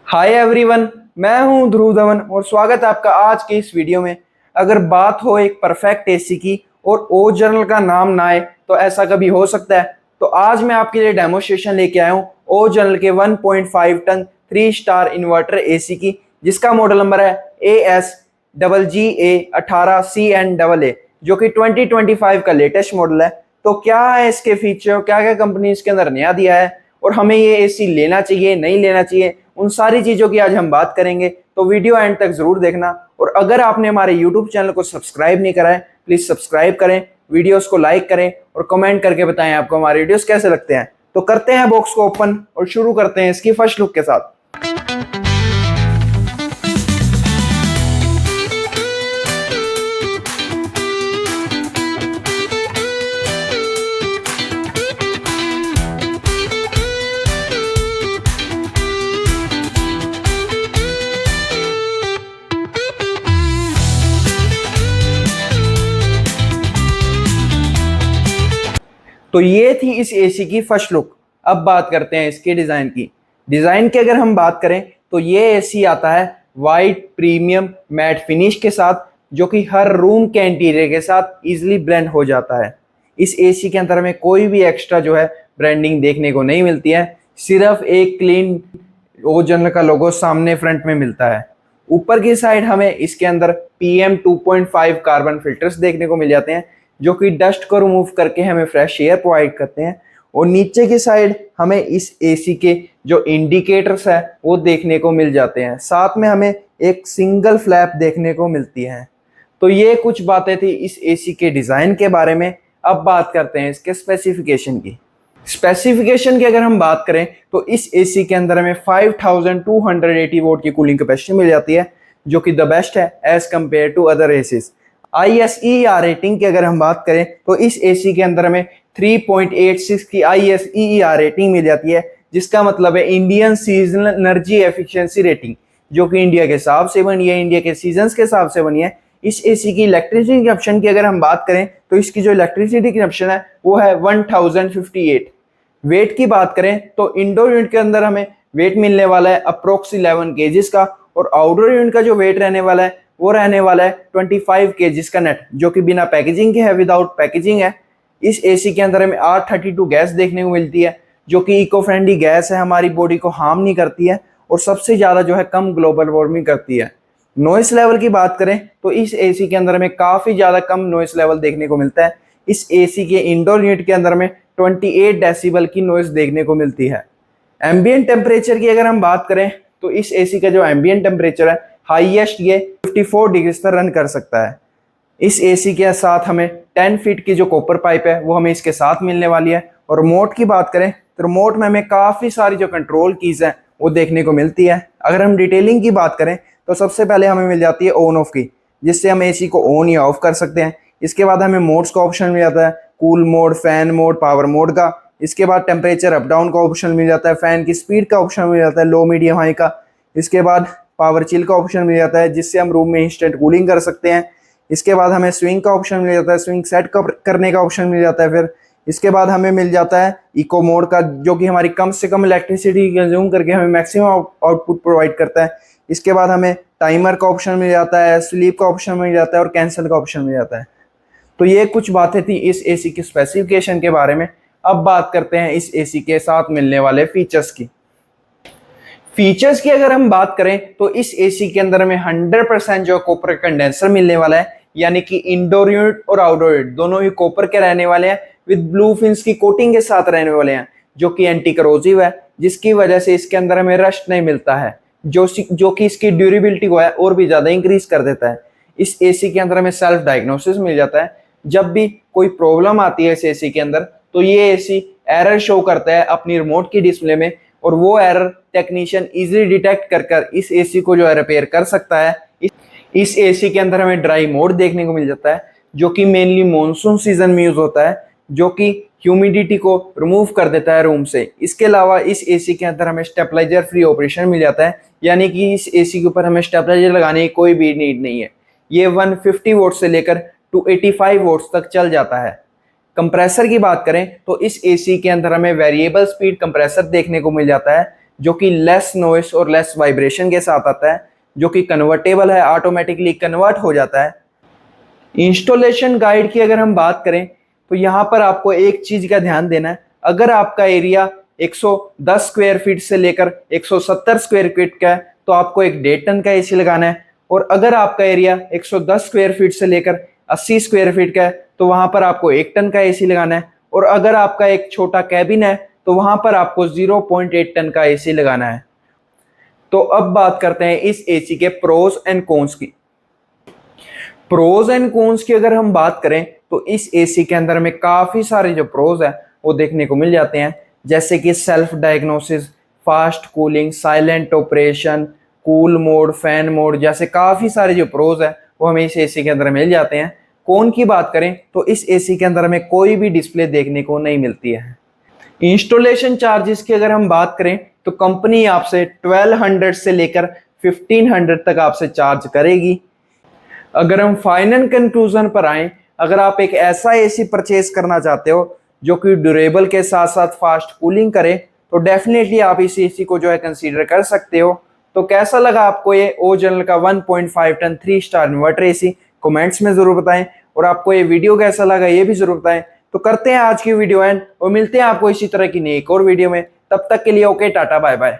Hi everyone, मैं हूं ध्रुव धवन और स्वागत है आपका आज की इस वीडियो में। अगर बात हो एक परफेक्ट एसी की और ओ जनरल का नाम ना आए तो ऐसा कभी हो सकता है। तो आज मैं आपके लिए डेमोस्ट्रेशन लेके आया हूं ओ जनरल के 1.5 टन 3 स्टार इन्वर्टर एसी की, जिसका मॉडल नंबर है ASGGA18CN जो कि 2025 का लेटेस्ट मॉडल है। तो क्या है इसके फीचर, क्या क्या कंपनी इसके अंदर नया दिया है और हमें ये एसी लेना चाहिए नहीं लेना चाहिए, उन सारी चीजों की आज हम बात करेंगे। तो वीडियो एंड तक जरूर देखना। और अगर आपने हमारे यूट्यूब चैनल को सब्सक्राइब नहीं करा है, प्लीज सब्सक्राइब करें, वीडियोस को लाइक करें और कमेंट करके बताएं आपको हमारे वीडियोस कैसे लगते हैं। तो करते हैं बॉक्स को ओपन और शुरू करते हैं इसकी फर्स्ट लुक के साथ। तो ये थी इस एसी की फर्स्ट लुक। अब बात करते हैं इसके डिजाइन की। डिजाइन की अगर हम बात करें तो ये एसी आता है वाइट प्रीमियम मैट फिनिश के साथ, जो कि हर रूम के इंटीरियर के साथ इजीली ब्लेंड हो जाता है। इस एसी के अंदर में कोई भी एक्स्ट्रा जो है ब्रांडिंग देखने को नहीं मिलती है, सिर्फ एक क्लीन ओ जनरल का लोगो सामने फ्रंट में मिलता है। ऊपर की साइड हमें इसके अंदर PM 2.5 कार्बन फिल्टर्स देखने को मिल जाते हैं, जो कि डस्ट को रिमूव करके हमें फ्रेश एयर प्रोवाइड करते हैं। और नीचे की साइड हमें इस एसी के जो इंडिकेटर्स है वो देखने को मिल जाते हैं। साथ में हमें एक सिंगल फ्लैप देखने को मिलती है। तो ये कुछ बातें थी इस एसी के डिजाइन के बारे में। अब बात करते हैं इसके स्पेसिफिकेशन की। स्पेसिफिकेशन की अगर हम बात करें तो इस एसी के अंदर हमें 5280 वोट की कूलिंग कैपेसिटी मिल जाती है, जो कि द बेस्ट है as compared to other ACs. ISEER rating की अगर हम बात करें तो इस एसी के अंदर हमें 3.86 की ISEER रेटिंग मिल जाती है, जिसका मतलब है Indian seasonal energy efficiency rating, जो कि इंडिया के हिसाब से बनी है, इंडिया के सीजन्स के हिसाब से बनी है। इस एसी की इलेक्ट्रिसिटी कंजप्शन की अगर हम बात करें तो इसकी जो इलेक्ट्रिसिटी कंजप्शन है वो है 1058। वेट की बात करें तो इंडोर यूनिट के अंदर हमें वेट मिलने वाला है अप्रोक्स 11 केजीज का, और आउटडोर यूनिट का जो वेट रहने वाला है वो रहने वाला है 25 केजीज का नेट, जो कि बिना पैकेजिंग के है, विदाउट पैकेजिंग है। इस एसी के अंदर हमें R32 गैस देखने को मिलती है, जो कि इको फ्रेंडली गैस है, हमारी बॉडी को हार्म नहीं करती है और सबसे ज्यादा जो है कम ग्लोबल वार्मिंग करती है। नॉइस लेवल की बात करें तो इस एसी के अंदर हमें काफी ज्यादा कम नॉइस लेवल देखने को मिलता है। इस एसी के इंडोर यूनिट के अंदर में 28 डेसिबल की नॉइस देखने को मिलती है। एम्बिएंट टेम्परेचर की अगर हम बात करें तो इस एसी का जो एम्बिएंट टेम्परेचर है हाईएस्ट ये 54 डिग्री तक रन कर सकता है। इस एसी के साथ हमें 10 फीट की जो कॉपर पाइप है वो हमें इसके साथ मिलने वाली है। और रिमोट की बात करें तो रिमोट में हमें काफी सारी जो कंट्रोल कीज है वो देखने को मिलती है। अगर हम डिटेलिंग की बात करें तो सबसे पहले हमें मिल जाती है ऑन ऑफ की, जिससे हम एसी को ऑन या ऑफ कर सकते हैं। इसके बाद हमें मोड्स का ऑप्शन मिल जाता है, cool mode, fan mode, power mode का। इसके बाद टेम्परेचर अप डाउन का ऑप्शन मिल जाता है, फैन की स्पीड का ऑप्शन मिल जाता है, लो मीडियम हाई का। इसके बाद पावर चिल का ऑप्शन मिल जाता है, जिससे हम रूम में इंस्टेंट कूलिंग कर सकते हैं। इसके बाद हमें स्विंग का ऑप्शन मिल जाता है, स्विंग सेट करने का ऑप्शन मिल जाता है। फिर इसके बाद हमें मिल जाता है इको मोड का, जो कि हमारी कम से कम इलेक्ट्रिसिटी कंज्यूम करके हमें मैक्सिमम आउटपुट प्रोवाइड करता है। इसके बाद हमें टाइमर का ऑप्शन मिल जाता है, स्लीप का ऑप्शन मिल जाता है और कैंसिल का ऑप्शन मिल जाता है। तो ये कुछ बातें थी इस एसी की स्पेसिफिकेशन के बारे में। अब बात करते हैं इस एसी के साथ मिलने वाले फीचर्स की। फीचर्स की अगर हम बात करें तो इस एसी के अंदर हमें 100% जो कॉपर कंडेंसर मिलने वाला है, यानी कि इंडोर यूनिट और आउटडोर यूनिट दोनों ही कॉपर के रहने वाले हैं, विद ब्लू फिन्स की कोटिंग के साथ रहने वाले हैं, जो कि एंटी करोसिव है, जिसकी वजह से इसके अंदर हमें रस्ट नहीं मिलता है, जो कि इसकी ड्यूरेबिलिटी को है और भी ज्यादा इंक्रीज कर देता है। इस एसी के अंदर हमें सेल्फ डायग्नोसिस मिल जाता है। जब भी कोई प्रॉब्लम आती है इस एसी के अंदर तो ये एसी एरर शो करता है अपनी रिमोट की डिस्प्ले में, और वो एरर टेक्नीशियन इजीली डिटेक्ट कर इस एसी को जो है रिपेयर कर सकता है। इस एसी के अंदर हमें ड्राई मोड देखने को मिल जाता है, जो कि मेनली मॉनसून सीजन में यूज होता है, जो कि ह्यूमिडिटी को रिमूव कर देता है रूम से। इसके अलावा इस एसी के अंदर हमें स्टेबलाइजर फ्री ऑपरेशन मिल जाता है, यानी कि इस एसी के ऊपर हमें स्टेबलाइजर लगाने की कोई भी नीड नहीं है। ये 150 वोट से लेकर 285 वोट्स तक चल जाता है। कंप्रेसर की बात करें तो इस एसी के अंदर हमें वेरिएबल स्पीड कंप्रेसर देखने को मिल जाता है, जो कि लेस नॉइस और लेस वाइब्रेशन के साथ आता है, जो कि कन्वर्टेबल है, ऑटोमेटिकली कन्वर्ट हो जाता है। इंस्टॉलेशन गाइड की अगर हम बात करें तो यहाँ पर आपको एक चीज का ध्यान देना है, अगर आपका एरिया 110 स्क्वायर फीट से लेकर 170 स्क्वायर फीट का है तो आपको एक 1.5 टन का एसी लगाना है, और अगर आपका एरिया 110 स्क्वायर फीट से लेकर 80 स्क्वायर फीट का है तो वहां पर आपको 1 टन का एसी लगाना है, और अगर आपका एक छोटा कैबिन है तो वहां पर आपको 0.8 टन का एसी लगाना है। तो अब बात करते हैं इस एसी के प्रोज एंड कॉन्स की। प्रोज एंड कॉन्स की अगर हम बात करें तो इस एसी के अंदर में काफी सारे जो प्रोज है वो देखने को मिल जाते हैं, जैसे कि self diagnosis, fast cooling, silent operation, cool mode, fan mode, जैसे काफी सारे जो प्रोज है वो हमें इस एसी के अंदर मिल जाते हैं। कॉन की बात करें तो इस एसी के अंदर में कोई भी डिस्प्ले देखने को नहीं मिलती है। इंस्टॉलेशन चार्जेस की अगर हम बात करें तो कंपनी आपसे 1200 से लेकर 1500 तक आपसे चार्ज करेगी। अगर हम फाइनल कंक्लूजन पर आए, अगर आप एक ऐसा एसी परचेज करना चाहते हो जो कि ड्यूरेबल के साथ साथ फास्ट कूलिंग करे तो डेफिनेटली आप इस एसी को जो है कंसीडर कर सकते हो। तो कैसा लगा आपको ये ओरिजिनल का 1.5 ton 3 star inverter AC, comments में जरूर बताएं, और आपको ये वीडियो कैसा लगा ये भी जरूर बताएं। तो करते हैं आज की वीडियो एंड और मिलते हैं आपको इसी तरह की नई एक और वीडियो में। तब तक के लिए ओके, टाटा बाय बाय।